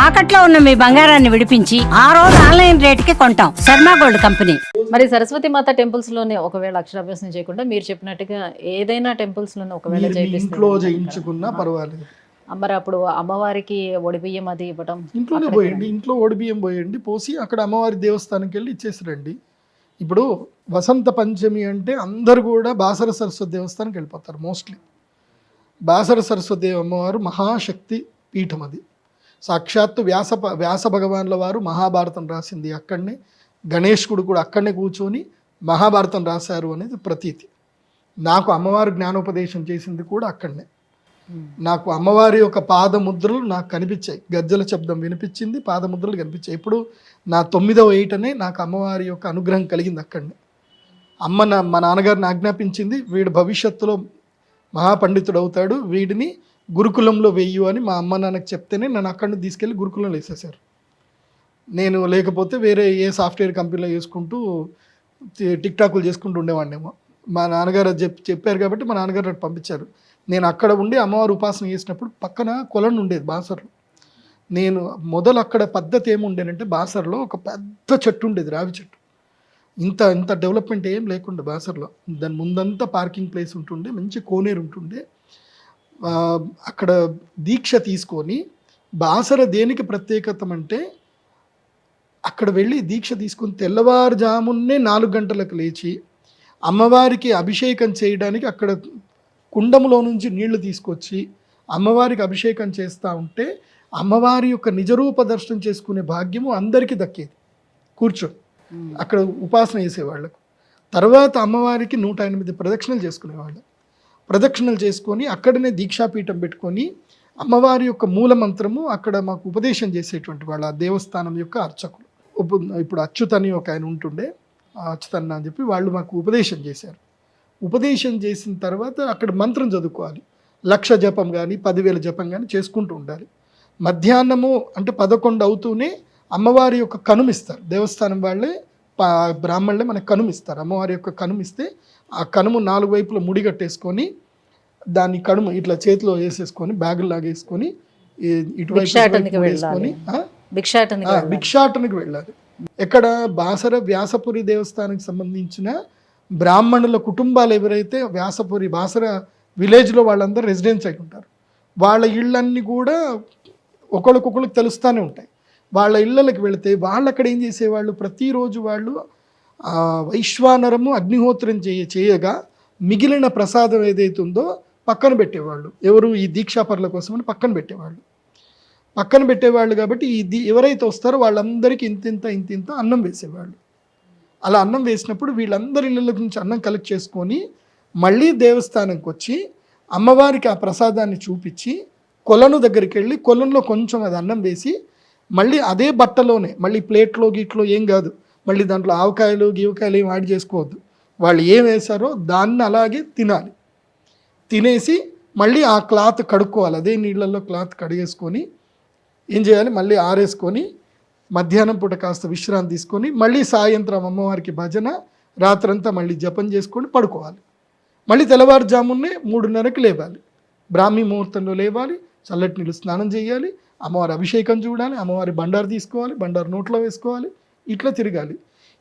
తాకట్లో ఉన్న మీ బంగారాన్ని విడిపించి ఆ రోజు ఆన్లైన్ రేటుకి కొంటాం. Sharma gold company. మరి సరస్వతి మాత టెంపుల్స్ లోనే ఒకవేళ అక్షరాభ్యాసం చేయకుండా మీరు చెప్పినట్టుగా ఏదైనా టెంపుల్స్ లోనే ఒకవేళ ఇంట్లో చేయించుకున్నా పర్వాలేదు. మరి అప్పుడు అమ్మవారికి ఒడిబియ్యం అది ఇవ్వడం ఇంట్లోనే పోయండి, ఇంట్లో ఒడిబియ్యం పోయండి, పోసి అక్కడ అమ్మవారి దేవస్థానంకి వెళ్ళి ఇచ్చేసి రండి. ఇప్పుడు వసంత పంచమి అంటే అందరు కూడా బాసర సరస్వతి దేవస్థానానికి వెళ్ళిపోతారు మోస్ట్లీ. బాసర సరస్వతి అమ్మవారు మహాశక్తి పీఠం, అది సాక్షాత్తు వ్యాస భగవాన్ల వారు మహాభారతం రాసింది అక్కడనే, గణేశుడు కూడా అక్కడనే కూర్చొని మహాభారతం రాశారు అనేది ప్రతీతి. నాకు అమ్మవారు జ్ఞానోపదేశం చేసింది కూడా అక్కడనే. నాకు అమ్మవారి యొక్క పాదముద్రలు నాకు కనిపించాయి, గజ్జల శబ్దం వినిపించింది, పాదముద్రలు కనిపించాయి. ఇప్పుడు నా 9వ ఏటనే నాకు అమ్మవారి యొక్క అనుగ్రహం కలిగింది అక్కడనే. మా నాన్నగారిని ఆజ్ఞాపించింది, వీడు భవిష్యత్తులో మహాపండితుడు అవుతాడు, వీడిని గురుకులంలో వెయ్యు అని మా అమ్మ నాన్నకు చెప్తేనే నన్ను అక్కడిని తీసుకెళ్ళి గురుకులంలో వేసేసారు. నేను లేకపోతే వేరే ఏ సాఫ్ట్వేర్ కంపెనీలో చేసుకుంటూ టిక్టాకులు చేసుకుంటూ ఉండేవాడినేమో. మా నాన్నగారు చెప్పారు కాబట్టి మా నాన్నగారు నాకు పంపించారు. నేను అక్కడ ఉండి అమ్మవారు ఉపాసన చేసినప్పుడు పక్కన కొలను ఉండేది బాసర్లో. నేను మొదలు అక్కడ పద్ధతి ఏముండేనంటే, బాసర్లో ఒక పెద్ద చెట్టు ఉండేది, రావి చెట్టు. ఇంత డెవలప్మెంట్ ఏం లేకుండా బాసర్లో. దాని ముందంతా పార్కింగ్ ప్లేస్ ఉంటుండే, మంచి కోనేరు ఉంటుండే. అక్కడ దీక్ష తీసుకొని, బాసర దేనికి ప్రత్యేకత అంటే, అక్కడ వెళ్ళి దీక్ష తీసుకొని తెల్లవారుజామున్నే 4 గంటలకు లేచి అమ్మవారికి అభిషేకం చేయడానికి అక్కడ కుండములో నుంచి నీళ్లు తీసుకొచ్చి అమ్మవారికి అభిషేకం చేస్తూ ఉంటే అమ్మవారి యొక్క నిజరూప దర్శనం చేసుకునే భాగ్యము అందరికీ దక్కేది. కూర్చొని అక్కడ ఉపాసన చేసేవాళ్ళకు. తర్వాత అమ్మవారికి 108 ప్రదక్షిణలు చేసుకునేవాళ్ళు. ప్రదక్షిణలు చేసుకొని అక్కడనే దీక్షాపీఠం పెట్టుకొని అమ్మవారి యొక్క మూల మంత్రము అక్కడ మాకు ఉపదేశం చేసేటువంటి వాళ్ళ దేవస్థానం యొక్క అర్చకులు. ఇప్పుడు అచ్యుతని ఒక ఆయన ఉంటుండే, అచ్యుతన్న అని చెప్పి వాళ్ళు మాకు ఉపదేశం చేశారు. ఉపదేశం చేసిన తర్వాత అక్కడ మంత్రం చదువుకోవాలి. 1,00,000 జపం కానీ 10,000 జపం కానీ చేసుకుంటూ ఉండాలి. మధ్యాహ్నము అంటే 11 అవుతూనే అమ్మవారి యొక్క కనుమిస్తారు. దేవస్థానం వాళ్ళే బ్రాహ్మణులే మనకు కనుమిస్తారు. అమ్మవారి యొక్క కనుమిస్తే ఆ కనుము 4 వైపుల ముడిగట్టేసుకొని దాన్ని కనుము ఇట్లా చేతిలో వేసేసుకొని బ్యాగులు లాగేసుకొని ఇటువైపు వేసుకొని భిక్షాటనకి వెళ్ళాలి. ఎక్కడ బాసర వ్యాసపురి దేవస్థానానికి సంబంధించిన బ్రాహ్మణుల కుటుంబాలు ఎవరైతే వ్యాసపురి బాసర విలేజ్లో వాళ్ళందరూ రెసిడెన్స్ అయి ఉంటారు, వాళ్ళ ఇళ్ళన్నీ కూడా ఒకళ్ళకొకళ్ళకి తెలుస్తూనే ఉంటాయి. వాళ్ళ ఇళ్ళకి వెళితే వాళ్ళు అక్కడ ఏం చేసేవాళ్ళు, ప్రతిరోజు వాళ్ళు వైశ్వానరము అగ్నిహోత్రం చేయగా మిగిలిన ప్రసాదం ఏదైతే ఉందో పక్కన పెట్టేవాళ్ళు. ఎవరు, ఈ దీక్షాపరుల కోసమని పక్కన పెట్టేవాళ్ళు కాబట్టి ఎవరైతే వస్తారో వాళ్ళందరికీ ఇంత అన్నం వేసేవాళ్ళు. అలా అన్నం వేసినప్పుడు వీళ్ళందరి ఇళ్ళ నుంచి అన్నం కలెక్ట్ చేసుకొని మళ్ళీ దేవస్థానంకి వచ్చి అమ్మవారికి ఆ ప్రసాదాన్ని చూపించి కొలను దగ్గరికి వెళ్ళి కొలంలో కొంచెం అది అన్నం వేసి మళ్ళీ అదే బట్టలోనే మళ్ళీ ప్లేట్లో గీట్లో ఏం కాదు, మళ్ళీ దాంట్లో ఆవకాయలు గీవకాయలు ఏం యాడ్ చేసుకోవద్దు. వాళ్ళు ఏం వేశారో దాన్ని అలాగే తినాలి. తినేసి మళ్ళీ ఆ క్లాత్ కడుక్కోవాలి. అదే నీళ్ళల్లో క్లాత్ కడిగేసుకొని ఏం చేయాలి, మళ్ళీ ఆరేసుకొని మధ్యాహ్నం పూట కాస్త విశ్రాంతి తీసుకొని మళ్ళీ సాయంత్రం అమ్మవారికి భజన, రాత్రంతా మళ్ళీ జపం చేసుకొని పడుకోవాలి. మళ్ళీ తెల్లవారుజామునే 3:30కి లేవాలి. బ్రాహ్మీ ముహూర్తంలో లేవాలి, చల్లటి నీళ్ళు స్నానం చేయాలి, అమ్మవారి అభిషేకం చూడాలి, అమ్మవారి బండారు తీసుకోవాలి, బండారు నోట్లో వేసుకోవాలి, ఇట్లా తిరగాలి.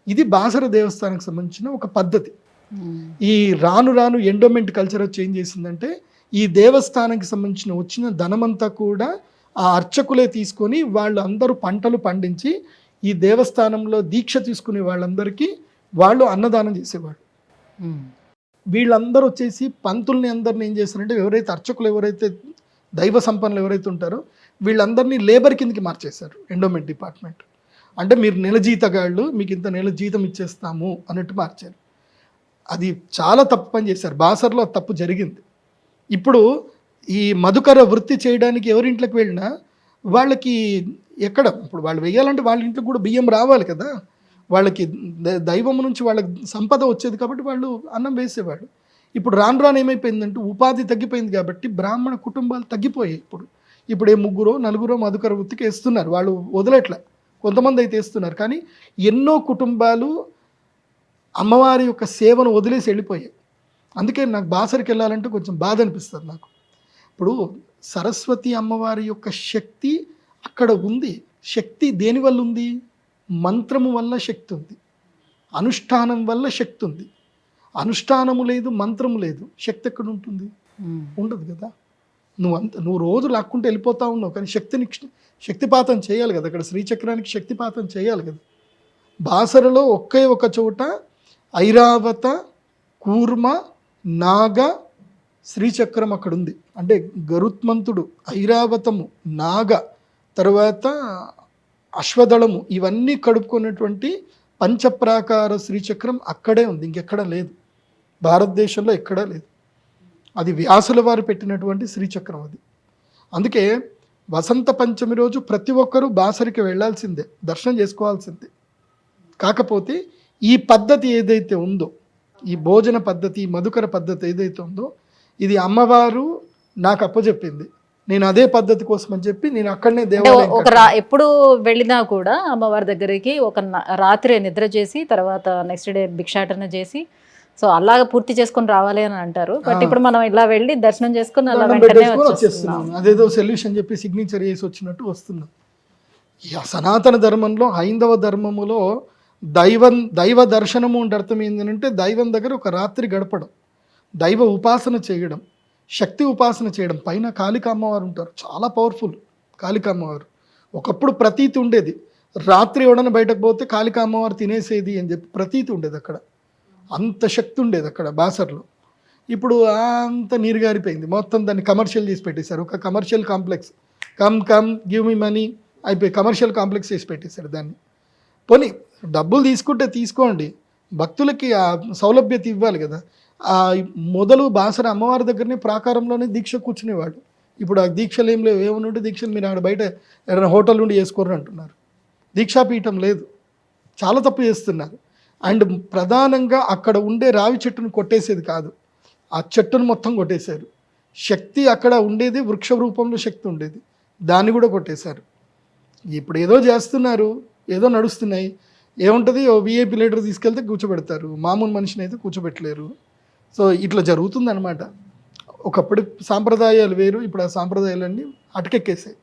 ఇది బాసర దేవస్థానానికి సంబంధించిన ఒక పద్ధతి. ఈ రాను ఎండోమెంట్ కల్చర్ చేంజ్ చేసిందంటే, ఈ దేవస్థానానికి సంబంధించిన వచ్చిన ధనమంతా కూడా ఆ అర్చకులే తీసుకొని వాళ్ళు అందరూ పంటలు పండించి ఈ దేవస్థానంలో దీక్ష తీసుకునే వాళ్ళందరికీ వాళ్ళు అన్నదానం చేసేవాళ్ళు. వీళ్ళందరూ వచ్చేసి పంతుల్ని అందరిని ఏం చేశారంటే, ఎవరైతే అర్చకులు ఎవరైతే దైవ సంపన్నులు ఎవరైతే ఉంటారో వీళ్ళందరినీ లేబర్ కిందకి మార్చేశారు ఎండోమెంట్ డిపార్ట్మెంట్. అంటే మీరు నెల జీతగాళ్ళు, మీకు ఇంత నెల జీతం ఇచ్చేస్తాము అన్నట్టు మార్చారు. అది చాలా తప్పు పని చేశారు. బాసర్లో తప్పు జరిగింది. ఇప్పుడు ఈ మధుకర వృత్తి చేయడానికి ఎవరింట్లోకి వెళ్ళినా వాళ్ళకి ఎక్కడ, ఇప్పుడు వాళ్ళు వెయ్యాలంటే వాళ్ళ ఇంట్లో కూడా బియ్యం రావాలి కదా, వాళ్ళకి దైవం నుంచి వాళ్ళకి సంపద వచ్చేది కాబట్టి వాళ్ళు అన్నం వేసేవాళ్ళు. ఇప్పుడు రాను ఏమైపోయిందంటే ఉపాధి తగ్గిపోయింది కాబట్టి బ్రాహ్మణ కుటుంబాలు తగ్గిపోయాయి. ఇప్పుడు 3-4 మధుకర వృత్తికి వేస్తున్నారు, వాళ్ళు వదిలేట్లా, కొంతమంది అయితే వేస్తున్నారు. కానీ ఎన్నో కుటుంబాలు అమ్మవారి యొక్క సేవను వదిలేసి వెళ్ళిపోయాయి. అందుకే నాకు బాసరికి వెళ్ళాలంటే కొంచెం బాధ అనిపిస్తుంది నాకు. ఇప్పుడు సరస్వతి అమ్మవారి యొక్క శక్తి అక్కడ ఉంది శక్తి. దేని వల్ల ఉంది? మంత్రము వల్ల శక్తి ఉంది, అనుష్ఠానం వల్ల శక్తి ఉంది. అనుష్ఠానము లేదు, మంత్రము లేదు, శక్తి ఎక్కడ ఉంటుంది? ఉండదు కదా. నువ్వు రోజు లాక్కుంటూ వెళ్ళిపోతా ఉన్నావు, కానీ శక్తిపాతం చేయాలి కదా. అక్కడ శ్రీచక్రానికి శక్తిపాతం చేయాలి కదా. బాసరలో ఒకే ఒక చోట ఐరావత, కూర్మ, నాగ, శ్రీచక్రం అక్కడ ఉంది. అంటే గరుత్మంతుడు, ఐరావతము, నాగ, తర్వాత అశ్వదళము, ఇవన్నీ కడుపుకున్నటువంటి పంచప్రాకార శ్రీచక్రం అక్కడే ఉంది, ఇంకెక్కడా లేదు. భారతదేశంలో ఎక్కడా లేదు. అది వ్యాసుల వారు పెట్టినటువంటి శ్రీచక్రం అది. అందుకే వసంత పంచమి రోజు ప్రతి ఒక్కరూ బాసరికి వెళ్ళాల్సిందే, దర్శనం చేసుకోవాల్సిందే. కాకపోతే ఈ పద్ధతి ఏదైతే ఉందో, ఈ భోజన పద్ధతి, మధుకర పద్ధతి ఏదైతే ఉందో, ఇది అమ్మవారు నాకు అప్పచెప్పింది. నేను అదే పద్ధతి కోసం అని చెప్పి నేను అక్కడనే దేవాలయం ఎప్పుడు వెళ్ళినా కూడా అమ్మవారి దగ్గరికి ఒక రాత్రి నిద్ర చేసి తర్వాత నెక్స్ట్ డే భిక్షాటన చేసి సో అలాగ పూర్తి చేసుకొని రావాలి అని అంటారు. బట్ ఇప్పుడు మనం ఇలా వెళ్ళి దర్శనం చేసుకుని అలా వెంటనే వచ్చేస్తున్నాం. అదేదో సొల్యూషన్ చెప్పి సిగ్నేచర్ చేసి వచ్చినట్టు వస్తున్నాం. సనాతన ధర్మంలో, హైందవ ధర్మములో దైవ దర్శనము అంటే అర్థం ఏంటంటే దైవం దగ్గర ఒక రాత్రి గడపడం, దైవ ఉపాసన చేయడం, శక్తి ఉపాసన చేయడం. పైన కాళికా అమ్మవారు ఉంటారు, చాలా పవర్ఫుల్ కాళికా అమ్మవారు. ఒకప్పుడు ప్రతీతి ఉండేది, రాత్రి ఎవడన బయటకు పోతే కాళికా అమ్మవారు తినేసేది అని చెప్పి ప్రతీతి ఉండేది. అక్కడ అంత శక్తి ఉండేది అక్కడ బాసర్లో. ఇప్పుడు అంత నీరు గారిపోయింది, మొత్తం దాన్ని కమర్షియల్ చేసి పెట్టేశారు. ఒక commercial complex, come give me money అయిపోయి కమర్షియల్ కాంప్లెక్స్ చేసి పెట్టేశారు దాన్ని. పోనీ డబ్బులు తీసుకుంటే తీసుకోండి, భక్తులకి ఆ సౌలభ్యత ఇవ్వాలి కదా. మొదలు బాసర అమ్మవారి దగ్గరనే ప్రాకారంలోనే దీక్ష కూర్చునేవాడు. ఇప్పుడు ఆ దీక్షలు ఏం లేవు. ఏమైనా ఉంటే దీక్షలు మీరు ఆడ బయట ఏదైనా హోటల్ నుండి చేసుకోరని అంటున్నారు. దీక్షాపీఠం లేదు, చాలా తప్పు చేస్తున్నారు. అండ్ ప్రధానంగా అక్కడ ఉండే రావి చెట్టును కొట్టేసేది కాదు, ఆ చెట్టును మొత్తం కొట్టేశారు. శక్తి అక్కడ ఉండేది, వృక్ష రూపంలో శక్తి ఉండేది, దాన్ని కూడా కొట్టేశారు. ఇప్పుడు ఏదో చేస్తున్నారు, ఏదో నడుస్తున్నాయి. ఏముంటుంది, ఓ విఐపి లీడర్ తీసుకెళ్తే కూర్చోబెడతారు, మామూలు మనిషిని అయితే కూర్చోబెట్టలేరు. సో ఇట్లా జరుగుతుందన్నమాట. ఒకప్పుడు సాంప్రదాయాలు వేరు, ఇప్పుడు ఆ సాంప్రదాయాలన్నీ అటకెక్కేసాయి.